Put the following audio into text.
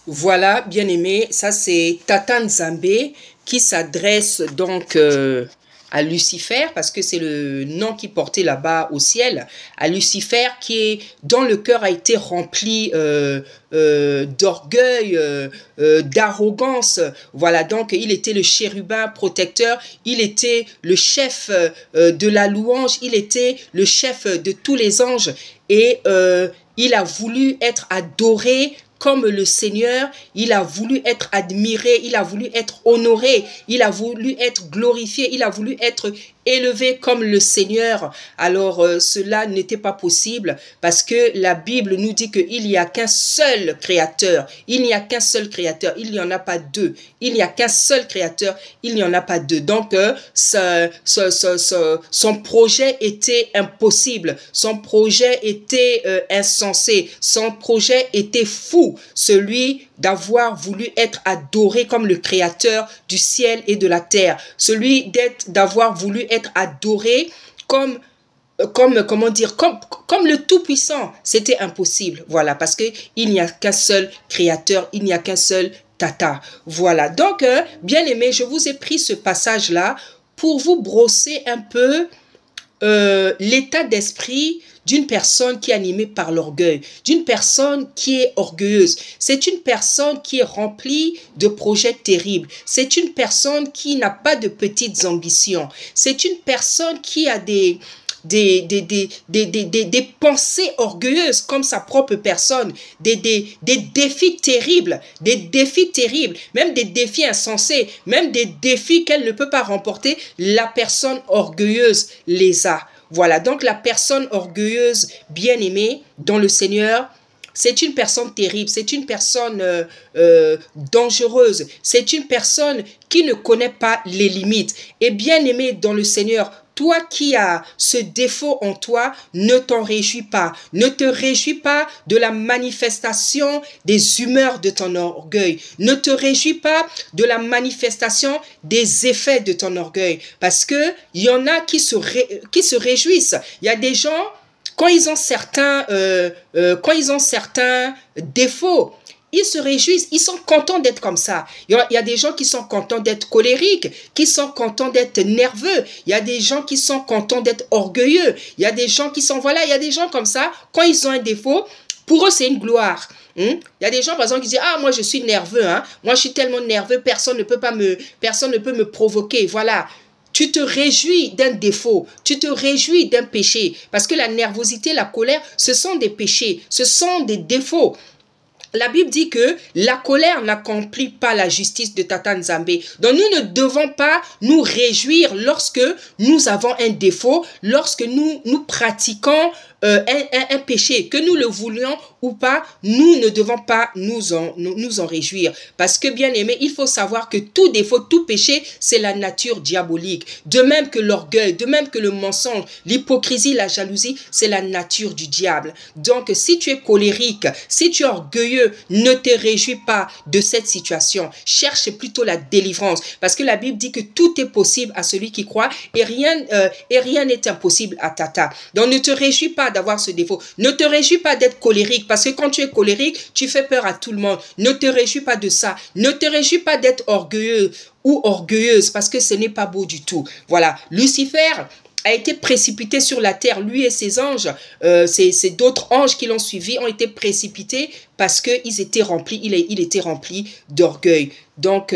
Voilà, bien aimé, ça c'est Tata Nzambe qui s'adresse donc à Lucifer, parce que c'est le nom qui portait là-bas au ciel, à Lucifer qui est, dont le cœur a été rempli d'orgueil, d'arrogance. Voilà, donc il était le chérubin protecteur, il était le chef de la louange, il était le chef de tous les anges et il a voulu être adoré comme le Seigneur, il a voulu être admiré, il a voulu être honoré, il a voulu être glorifié, il a voulu être élevé comme le Seigneur. Alors cela n'était pas possible parce que la Bible nous dit qu'il n'y a qu'un seul créateur, il n'y a qu'un seul créateur, il n'y en a pas deux, il n'y a qu'un seul créateur, il n'y en a pas deux. Donc son projet était impossible, son projet était insensé, son projet était fou, celui d'avoir voulu être adoré comme le créateur du ciel et de la terre, celui d'avoir voulu être adoré comment dire, comme le Tout-Puissant. C'était impossible, voilà, parce qu'il n'y a qu'un seul créateur, il n'y a qu'un seul Tata. Voilà, donc, bien aimé, je vous ai pris ce passage-là pour vous brosser un peu l'état d'esprit d'une personne qui est animée par l'orgueil, d'une personne qui est orgueilleuse. C'est une personne qui est remplie de projets terribles. C'est une personne qui n'a pas de petites ambitions. C'est une personne qui a des pensées orgueilleuses comme sa propre personne, des défis terribles, même des défis insensés, même des défis qu'elle ne peut pas remporter. La personne orgueilleuse les a. Voilà, donc la personne orgueilleuse, bien-aimée dans le Seigneur, c'est une personne terrible, c'est une personne dangereuse, c'est une personne qui ne connaît pas les limites. Et bien-aimée dans le Seigneur, toi qui as ce défaut en toi, ne t'en réjouis pas. Ne te réjouis pas de la manifestation des humeurs de ton orgueil. Ne te réjouis pas de la manifestation des effets de ton orgueil. Parce que il y en a qui se réjouissent. Il y a des gens, quand ils ont certains défauts, ils se réjouissent, ils sont contents d'être comme ça. Il y a des gens qui sont contents d'être colériques, qui sont contents d'être nerveux. Il y a des gens qui sont contents d'être orgueilleux. Il y a des gens qui sont, voilà, il y a des gens comme ça, quand ils ont un défaut, pour eux, c'est une gloire. Il y a des gens, par exemple, qui disent, ah, moi, je suis nerveux, hein. Moi, je suis tellement nerveux, personne ne peut me provoquer. Voilà. Tu te réjouis d'un défaut, tu te réjouis d'un péché. Parce que la nervosité, la colère, ce sont des péchés, ce sont des défauts. La Bible dit que la colère n'accomplit pas la justice de Tata Nzambe. Donc nous ne devons pas nous réjouir lorsque nous avons un défaut, lorsque nous pratiquons un péché, que nous le voulions ou pas, nous ne devons pas nous en réjouir. Parce que bien aimé, il faut savoir que tout défaut, tout péché, c'est la nature diabolique. De même que l'orgueil, de même que le mensonge, l'hypocrisie, la jalousie, c'est la nature du diable. Donc si tu es colérique, si tu es orgueilleux, ne te réjouis pas de cette situation. Cherche plutôt la délivrance. Parce que la Bible dit que tout est possible à celui qui croit et rien n'est impossible à Tata. Donc ne te réjouis pas d'avoir ce défaut. Ne te réjouis pas d'être colérique parce que quand tu es colérique, tu fais peur à tout le monde. Ne te réjouis pas de ça. Ne te réjouis pas d'être orgueilleux ou orgueilleuse parce que ce n'est pas beau du tout. Voilà. Lucifer a été précipité sur la terre, lui et ses anges, c'est d'autres anges qui l'ont suivi, ont été précipités parce qu'ils étaient remplis, il était rempli d'orgueil. Donc,